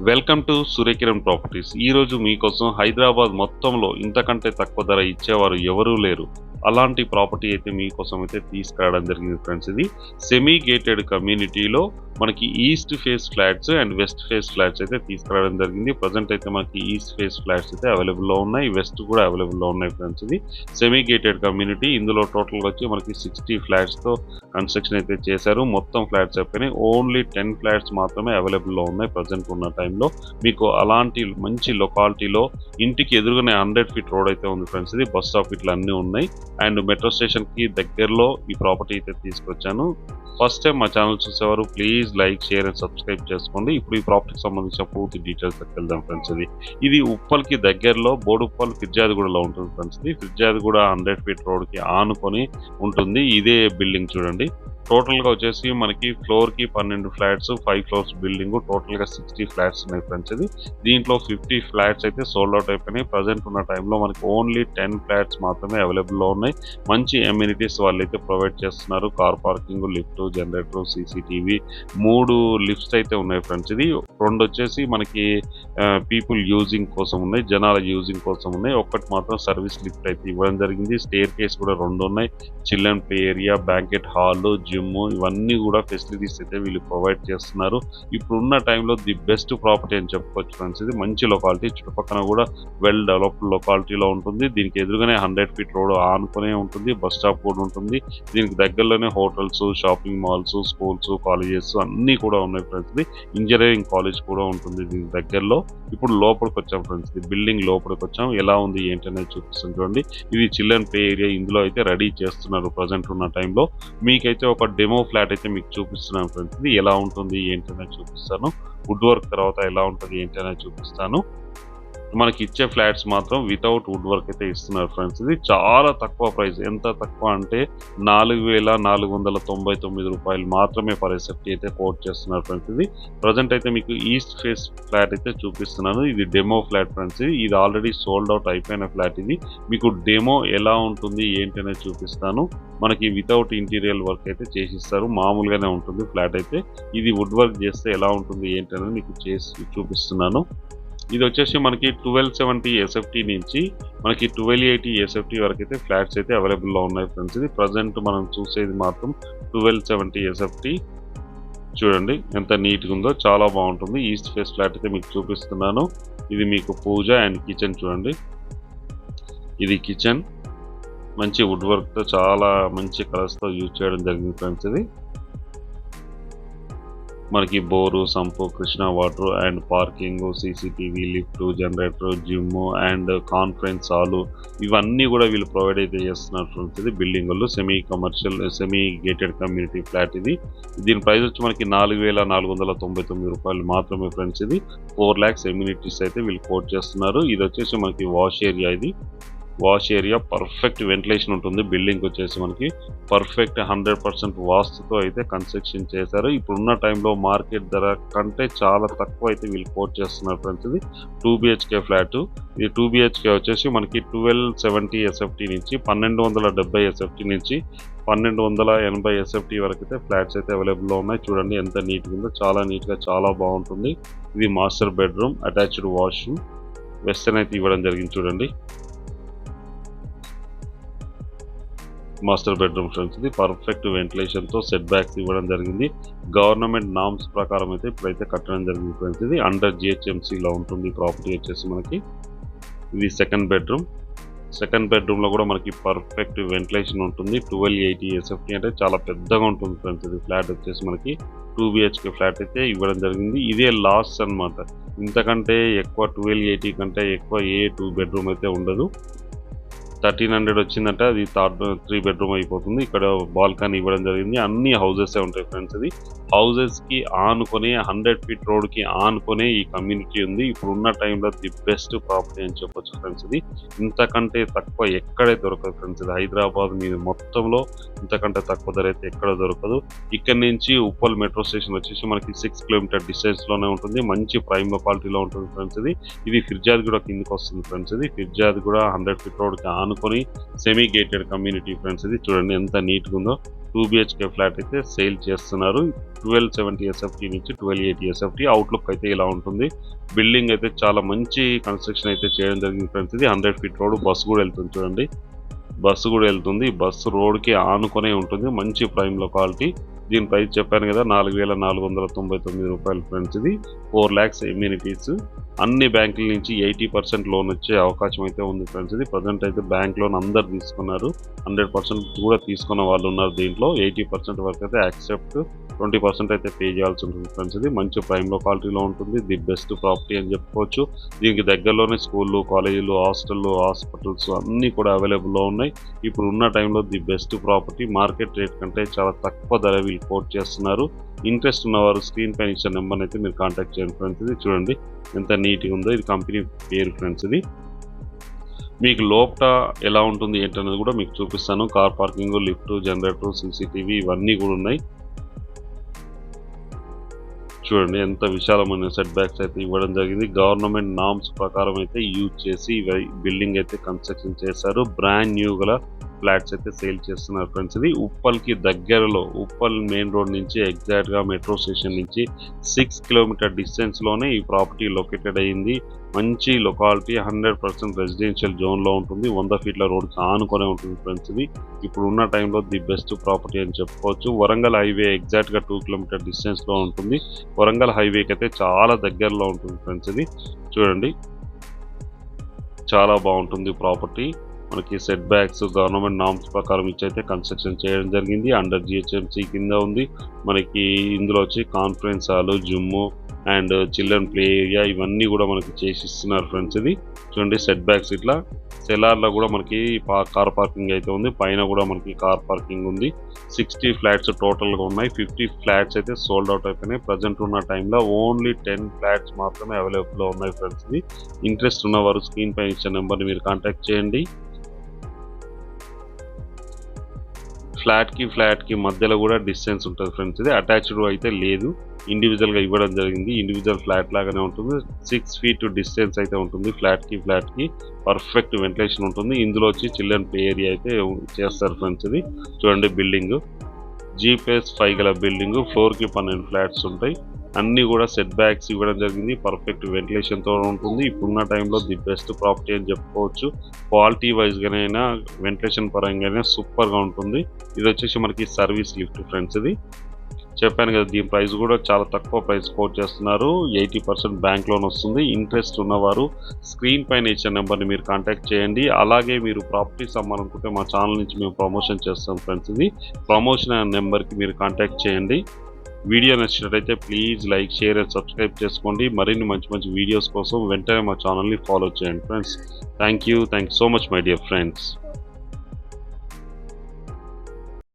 Welcome to Surya Kiran properties. ఈరోజు మీకోసం హైదరాబాద్ మొత్తంలో ఇంతకంటే తక్కువ ధర ఇచ్చేవారు ఎవరూ లేరు. అలాంటి ప్రాపర్టీ అయితే మీకోసం అయితే తీసుకురావడం జరిగింది ఫ్రెండ్స్. ఇది సెమీ గేటెడ్ కమ్యూనిటీలో మనకి east face flats and west face flats అయితే తీసుకురావడం జరిగింది. ప్రజెంట్ అయితే మనకి ఈస్ట్ ఫేస్ ఫ్లాట్స్ అయితే అవైలబుల్లో ఉన్నాయి, వెస్ట్ కూడా అవైలబుల్లో ఉన్నాయి ఫ్రెండ్స్. ఇది సెమీ గేటెడ్ కమ్యూనిటీ. ఇందులో టోటల్గా వచ్చి మనకి 60 ఫ్లాట్స్తో కన్స్ట్రక్షన్ అయితే చేశారు. మొత్తం ఫ్లాట్స్ అయిపోయినాయి. ఓన్లీ 10 ఫ్లాట్స్ మాత్రమే అవైలబుల్లో ఉన్నాయి ప్రజెంట్ ఉన్న టైంలో. మీకు అలాంటి మంచి లొకాలిటీలో ఇంటికి ఎదురుగానే 100 ఫీట్ రోడ్ అయితే ఉంది ఫ్రెండ్స్. ఇది బస్ స్టాప్ ఇట్లా అన్నీ ఉన్నాయి అండ్ మెట్రో స్టేషన్కి దగ్గరలో ఈ ప్రాపర్టీ అయితే తీసుకొచ్చాను. ఫస్ట్ టైం మా ఛానల్ చూసేవారు please like, share and subscribe చేసుకోండి. ఇప్పుడు ఈ ప్రాపర్టీకి సంబంధించిన పూర్తి డీటెయిల్స్ వెళ్దాం ఫ్రెండ్స్. ఇది ఉప్పల్కి దగ్గరలో బోడుప్పల్ ఫిర్జాదిగూడలో ఉంటుంది ఫ్రెండ్స్. ఇది ఫిర్జాదిగూడ 100 ఫీట్ రోడ్కి ఆనుకొని ఉంటుంది. ఇదే బిల్డింగ్ చూడండి. టోటల్గా వచ్చేసి మనకి ఫ్లోర్కి 12 ఫ్లాట్స్, 5 ఫ్లోర్స్ బిల్డింగ్, టోటల్గా 60 ఫ్లాట్స్ ఉన్నాయి ఫ్రెండ్స్. దీంట్లో 50 ఫ్లాట్స్ అయితే సోల్డ్ అవుట్ అయిపోయినాయి. ప్రజెంట్ ఉన్న టైంలో మనకి ఓన్లీ 10 ఫ్లాట్స్ మాత్రమే అవైలబుల్లో ఉన్నాయి. మంచి ఎమ్యూనిటీస్ వాళ్ళు అయితే ప్రొవైడ్ చేస్తున్నారు. Car parking, lift, generator, CCTV, 3 lifts అయితే ఉన్నాయి ఫ్రెండ్స్. 2 వచ్చేసి మనకి పీపుల్ యూజింగ్ కోసం ఉన్నాయి, జనాల యూజింగ్ కోసం ఉన్నాయి. ఒక్కటి మాత్రం సర్వీస్ లిఫ్ట్ అయితే ఇవ్వడం జరిగింది. స్టేర్ కేస్ కూడా 2 ఉన్నాయి. Children play area, banquet hall, gym, ఇవన్నీ కూడా ఫెసిలిటీస్ అయితే వీళ్ళు ప్రొవైడ్ చేస్తున్నారు. ఇప్పుడున్న టైంలో ది బెస్ట్ ప్రాపర్టీ అని చెప్పుకోవచ్చు ఫ్రెండ్స్. ఇది మంచి లొకాలిటీ, చుట్టుపక్కల కూడా వెల్ డెవలప్డ్ లొకాలిటీలో ఉంటుంది. దీనికి ఎదురుగానే 100 ఫీట్ రోడ్ ఆనుకునే ఉంటుంది. బస్ స్టాప్ కూడా ఉంటుంది. దీనికి దగ్గరలోనే hotels, shopping malls, schools, colleges అన్నీ కూడా ఉన్నాయి ఫ్రెండ్స్. ఇంజనీరింగ్ కాలేజ్ కూడా ఉంటుంది దీనికి దగ్గరలో. ఇప్పుడు లోపలికి వచ్చాం ఫ్రెండ్స్. బిల్డింగ్ లోపలికి వచ్చాం. ఎలా ఉంది ఏంటి అనేది చూపిస్తాం చూడండి. ఇది చిల్డ్రన్ ప్లే ఏరియా. ఇందులో అయితే రెడీ చేస్తున్నారు ప్రజెంట్ ఉన్న టైంలో. మీకైతే ఒక డెమో ఫ్లాట్ అయితే మీకు చూపిస్తున్నాను ఫ్రెండ్స్. ఇది ఎలా ఉంటుంది ఏంటి అనేది చూపిస్తాను. వుడ్ వర్క్ తర్వాత ఎలా ఉంటుంది ఏంటి అనేది చూపిస్తాను. మనకి ఇచ్చే ఫ్లాట్స్ మాత్రం వితౌట్ వుడ్ వర్క్ అయితే ఇస్తున్నారు ఫ్రెండ్స్. ఇది చాలా తక్కువ ప్రైస్. ఎంత తక్కువ అంటే 4,499 రూపాయలు మాత్రమే పర్ ఎస్ఎఫ్టీ అయితే కోట్ చేస్తున్నారు ఫ్రెండ్స్. ఇది ప్రజెంట్ అయితే మీకు ఈస్ట్ ఫేస్ ఫ్లాట్ అయితే చూపిస్తున్నాను. ఇది డెమో ఫ్లాట్ ఫ్రెండ్స్. ఇది ఆల్రెడీ సోల్డ్ అవుట్ అయిపోయిన ఫ్లాట్. ఇది మీకు డెమో ఎలా ఉంటుంది ఏంటి అనేది చూపిస్తాను. మనకి వితౌట్ ఇంటీరియర్ వర్క్ అయితే చేసిస్తారు. మామూలుగానే ఉంటుంది ఫ్లాట్ అయితే. ఇది వుడ్ వర్క్ చేస్తే ఎలా ఉంటుంది ఏంటి అనేది మీకు చేసి చూపిస్తున్నాను. ఇది వచ్చేసి మనకి 1270 ఎస్ఎఫ్టీ నుంచి మనకి 1280 ఎస్ఎఫ్టీ వరకు అయితే ఫ్లాట్స్ అయితే అవైలబుల్లో ఉన్నాయి ఫ్రెండ్స్. ఇది ప్రజెంట్ మనం చూసేది మాత్రం 1270 ఎస్ఎఫ్టీ. చూడండి ఎంత నీట్గా ఉందో, చాలా బాగుంటుంది. ఈస్ట్ ఫేస్ ఫ్లాట్ అయితే మీకు చూపిస్తున్నాను. ఇది మీకు పూజ అండ్ కిచెన్ చూడండి. ఇది కిచెన్ మంచి వుడ్ వర్క్తో చాలా మంచి కలర్స్తో యూజ్ చేయడం జరిగింది ఫ్రెండ్స్. ఇది మనకి bore, sump, Krishna water and parking, CCTV, lift, generator, gym and conference hall ఇవన్నీ కూడా వీళ్ళు ప్రొవైడ్ అయితే చేస్తున్నారు ఫ్రెండ్స్. ఇది బిల్డింగ్ వాళ్ళు semi commercial, semi gated community flat. దీని ప్రైస్ వచ్చి మనకి 4,499 రూపాయలు మాత్రమే ఫ్రెండ్స్. ఇది 4 lakhs ఎమ్యూనిటీస్ అయితే వీళ్ళు కోట్ చేస్తున్నారు. ఇది వచ్చేసి మనకి వాష్ ఏరియా. ఇది వాష్ ఏరియా పర్ఫెక్ట్ వెంటిలేషన్ ఉంటుంది. బిల్డింగ్ వచ్చేసి మనకి పర్ఫెక్ట్ 100% వాస్తుతో అయితే కన్స్ట్రక్షన్ చేశారు. ఇప్పుడున్న టైంలో మార్కెట్ ధర కంటే చాలా తక్కువ అయితే వీళ్ళు కోట్ చేస్తున్నారు ఫ్రెండ్స్. ఇది 2 BHK ఫ్లాట్. ఇది 2 BHK వచ్చేసి మనకి 1270 ఎస్ఎఫ్టీ నుంచి 1270 ఎస్ఎఫ్టీ నుంచి 1280 ఎస్ఎఫ్టీ వరకు అయితే ఫ్లాట్స్ అయితే అవైలబుల్లో ఉన్నాయి. చూడండి ఎంత నీట్గా ఉందో, చాలా నీట్గా చాలా బాగుంటుంది. ఇది master bedroom, attached washroom, western అయితే ఇవ్వడం జరిగింది చూడండి. Master bedroom friends. ఇది పర్ఫెక్ట్ వెంటిలేషన్తో సెట్ బ్యాక్స్ ఇవ్వడం జరిగింది. గవర్నమెంట్ నామ్స్ ప్రకారం అయితే ఇప్పుడైతే కట్టడం జరిగింది ఫ్రెండ్స్. ఇది అండర్ GHMCలో ఉంటుంది ప్రాపర్టీ వచ్చేసి మనకి. ఇది సెకండ్ బెడ్రూమ్. సెకండ్ బెడ్రూమ్లో కూడా మనకి పర్ఫెక్ట్ వెంటిలేషన్ ఉంటుంది. 1280 ఎస్ఎఫ్టీ అంటే చాలా పెద్దగా ఉంటుంది ఫ్రెండ్స్. ఇది ఫ్లాట్ వచ్చేసి మనకి 2 BHK ఫ్లాట్ అయితే ఇవ్వడం జరిగింది. ఇదే లాస్ట్ అనమాట. ఇంతకంటే ఎక్కువ 1280 కంటే ఎక్కువ ఏ 2 బెడ్రూమ్ అయితే ఉండదు. 1300 వచ్చిందంటే అది 3 బెడ్రూమ్ అయిపోతుంది. ఇక్కడ బాల్కనీ ఇవ్వడం జరిగింది. అన్ని హౌజెస్ ఉంటాయి ఫ్రెండ్స్. ఇది హౌజెస్కి ఆనుకొని 100 ఫీట్ రోడ్కి ఆనుకొని ఈ కమ్యూనిటీ ఉంది. ఇప్పుడున్న టైంలో ది బెస్ట్ ప్రాపర్టీ అని చెప్పొచ్చు ఫ్రెండ్స్. ఇది ఇంతకంటే తక్కువ ఎక్కడే దొరకదు ఫ్రెండ్స్. ఇది హైదరాబాద్ మీద మొత్తంలో ఇంతకంటే తక్కువ ధర అయితే ఎక్కడ దొరకదు. ఇక్కడ నుంచి ఉప్పల్ మెట్రో స్టేషన్ వచ్చేసి మనకి 6 కిలోమీటర్ డిస్టెన్స్లోనే ఉంటుంది. మంచి ప్రైమ్ లొకాలిటీలో ఉంటుంది ఫ్రెండ్స్. ఇది ఫిర్జాదిగూడ కిందకి వస్తుంది ఫ్రెండ్స్. ఇది ఫిర్జాదిగూడ 100 ఫీట్ రోడ్కి ఆనుకొని సెమీ గేటెడ్ కమ్యూనిటీ ఫ్రెండ్స్. ఇది చూడండి ఎంత నీట్గా ఉందో. 2 బిహెచ్కే ఫ్లాట్ అయితే సేల్ చేస్తున్నారు. 1270 ఎస్ఎఫ్టీ నుంచి 1280 ఎస్ఎఫ్టీ. అవుట్లుక్ అయితే ఇలా ఉంటుంది. బిల్డింగ్ అయితే చాలా మంచి కన్స్ట్రక్షన్ అయితే చేయడం జరిగింది ఫ్రెండ్స్. ఇది 100 ఫీట్ రోడ్, బస్సు కూడా వెళ్తుంది చూడండి. బస్సు కూడా వెళ్తుంది. బస్సు రోడ్కి ఆనుకునే ఉంటుంది. మంచి ప్రైమ్ లొకాలిటీ. దీని ప్రైస్ చెప్పాను కదా, 4,499 రూపాయలు ఫ్రెండ్స్. ఇది 4 lakhs ఎమ్యూనిటీస్. అన్ని బ్యాంకుల నుంచి 80% లోన్ వచ్చే అవకాశం అయితే ఉంది ఫ్రెండ్స్. ఇది ప్రజెంట్ అయితే బ్యాంక్ లోన్ అందరు తీసుకున్నారు. 100% కూడా తీసుకున్న వాళ్ళు ఉన్నారు. దీంట్లో 80% వరకు అయితే యాక్సెప్ట్, 20% అయితే పే చేయాల్సి ఉంటుంది ఫ్రెండ్స్. ఇది మంచి ప్రైమ్ లొకాలిటీలో ఉంటుంది. ది బెస్ట్ ప్రాపర్టీ అని చెప్పుకోవచ్చు. దీనికి దగ్గరలోనే స్కూళ్ళు, కాలేజీలు, హాస్టళ్ళు, హాస్పిటల్స్ అన్నీ కూడా అవైలబుల్లో ఉన్నాయి. ఇప్పుడు ఉన్న టైంలో the best property. Market rate కంటే చాలా తక్కువ ధర వీళ్ళు కోట్ చేస్తున్నారు. ఇంట్రెస్ట్ ఉన్నవారు స్క్రీన్ పైన ఇచ్చిన నెంబర్ అయితే మీరు కాంటాక్ట్ చేయండి ఫ్రెండ్స్. ఇది చూడండి ఎంత నీట్గా ఉందో. ఇది కంపెనీ పేరు ఫ్రెండ్స్. ఇది మీకు లోపల ఎలా ఉంటుంది ఏంటనేది కూడా మీకు చూపిస్తాను. Car parking, lift, generator, CCTV ఇవన్నీ కూడా ఉన్నాయి. చూడండి ఎంత విశాలమైన సెట్ బ్యాక్స్ అయితే ఇవ్వడం జరిగింది. గవర్నమెంట్ నామ్స్ ప్రకారం అయితే యూజ్ చేసి బిల్డింగ్ అయితే కన్స్ట్రక్షన్ చేశారు. బ్రాండ్ న్యూ గల ఫ్లాట్స్ అయితే సేల్ చేస్తున్నారు ఫ్రెండ్స్. ఇది ఉప్పల్కి దగ్గరలో, ఉప్పల్ మెయిన్ రోడ్ నుంచి ఎగ్జాక్ట్గా మెట్రో స్టేషన్ నుంచి 6 కిలోమీటర్ డిస్టెన్స్లోనే ఈ ప్రాపర్టీ లొకేటెడ్ అయ్యింది. మంచి లొకాలిటీ, 100% రెసిడెన్షియల్ జోన్లో ఉంటుంది. 100 ఫీట్ల రోడ్కి ఆనుకొనే ఉంటుంది ఫ్రెండ్స్. ఇది ఇప్పుడు ఉన్న టైంలో ది బెస్ట్ ప్రాపర్టీ అని చెప్పుకోవచ్చు. వరంగల్ హైవే ఎగ్జాక్ట్గా 2 కిలోమీటర్ డిస్టెన్స్లో ఉంటుంది. వరంగల్ హైవేకి అయితే చాలా దగ్గరలో ఉంటుంది ఫ్రెండ్స్. ఇది చూడండి చాలా బాగుంటుంది ప్రాపర్టీ. మనకి సెట్ బ్యాక్స్ గవర్నమెంట్ నామ్స్ ప్రకారం ఇచ్చైతే కన్స్ట్రక్షన్ చేయడం జరిగింది. అండర్ జిహెచ్ఎంసీ కింద ఉంది. మనకి ఇందులో వచ్చి conference hall, gym and children play area ఇవన్నీ కూడా మనకి చేసి ఇస్తున్నారు ఫ్రెండ్స్. ఇది చూడండి సెట్ బ్యాక్స్ ఇట్లా. సెలార్లో కూడా మనకి కార్ పార్కింగ్ అయితే ఉంది. పైన కూడా మనకి కార్ పార్కింగ్ ఉంది. 60 ఫ్లాట్స్ టోటల్గా ఉన్నాయి. 50 ఫ్లాట్స్ అయితే సోల్డ్ అవుట్ అయిపోయినాయి. ప్రజెంట్ ఉన్న టైంలో ఓన్లీ 10 ఫ్లాట్స్ మాత్రమే అవైలబుల్లో ఉన్నాయి ఫ్రెండ్స్. ఇది ఇంట్రెస్ట్ ఉన్నవారు స్క్రీన్ పైన ఇచ్చే నెంబర్ని మీరు కాంటాక్ట్ చేయండి. ఫ్లాట్కి మధ్యలో కూడా డిస్టెన్స్ ఉంటుంది ఫ్రెండ్స్. ఇది అటాచ్డ్ అయితే లేదు, ఇండివిజువల్గా ఇవ్వడం జరిగింది. ఇండివిజువల్ ఫ్లాట్ లాగానే ఉంటుంది. 6 feet డిస్టెన్స్ అయితే ఉంటుంది. ఫ్లాట్కి పర్ఫెక్ట్ వెంటిలేషన్ ఉంటుంది. ఇందులో వచ్చి చిల్డ్రన్ ప్లే ఏరియా అయితే చేస్తారు ఫ్రెండ్స్. ఇది చూడండి బిల్డింగ్ G+5 గల బిల్డింగ్. 4కి 12 ఫ్లాట్స్ ఉంటాయి. అన్నీ కూడా సెట్ బ్యాక్స్ ఇవ్వడం జరిగింది. పర్ఫెక్ట్ వెంటిలేషన్తో ఉంటుంది. ఇప్పుడున్న టైంలో ది బెస్ట్ ప్రాపర్టీ అని చెప్పుకోవచ్చు. క్వాలిటీ వైజ్గానైనా వెంటిలేషన్ పరంగానే సూపర్గా ఉంటుంది. ఇది వచ్చేసి మనకి సర్వీస్ లిఫ్ట్ ఫ్రెండ్స్. ఇది చెప్పాను కదా, దీని ప్రైస్ కూడా చాలా తక్కువ ప్రైస్ కోట్ చేస్తున్నారు. 80% బ్యాంక్ లోన్ వస్తుంది. ఇంట్రెస్ట్ ఉన్నవారు స్క్రీన్ పైన ఇచ్చే నెంబర్ని మీరు కాంటాక్ట్ చేయండి. అలాగే మీరు ప్రాపర్టీస్ అమ్మాలనుకుంటే మా ఛానల్ నుంచి మేము ప్రమోషన్ చేస్తాం ఫ్రెండ్స్. ఇది ప్రమోషన్ నెంబర్కి మీరు కాంటాక్ట్ చేయండి. వీడియో నచ్చినట్లయితే please like, share and subscribe చేసుకోండి. మరిన్ని మంచి వీడియోస్ కోసం వెంటనే మా ఛానల్ని ఫాలో చేయండి friends. Thank you so much my dear friends.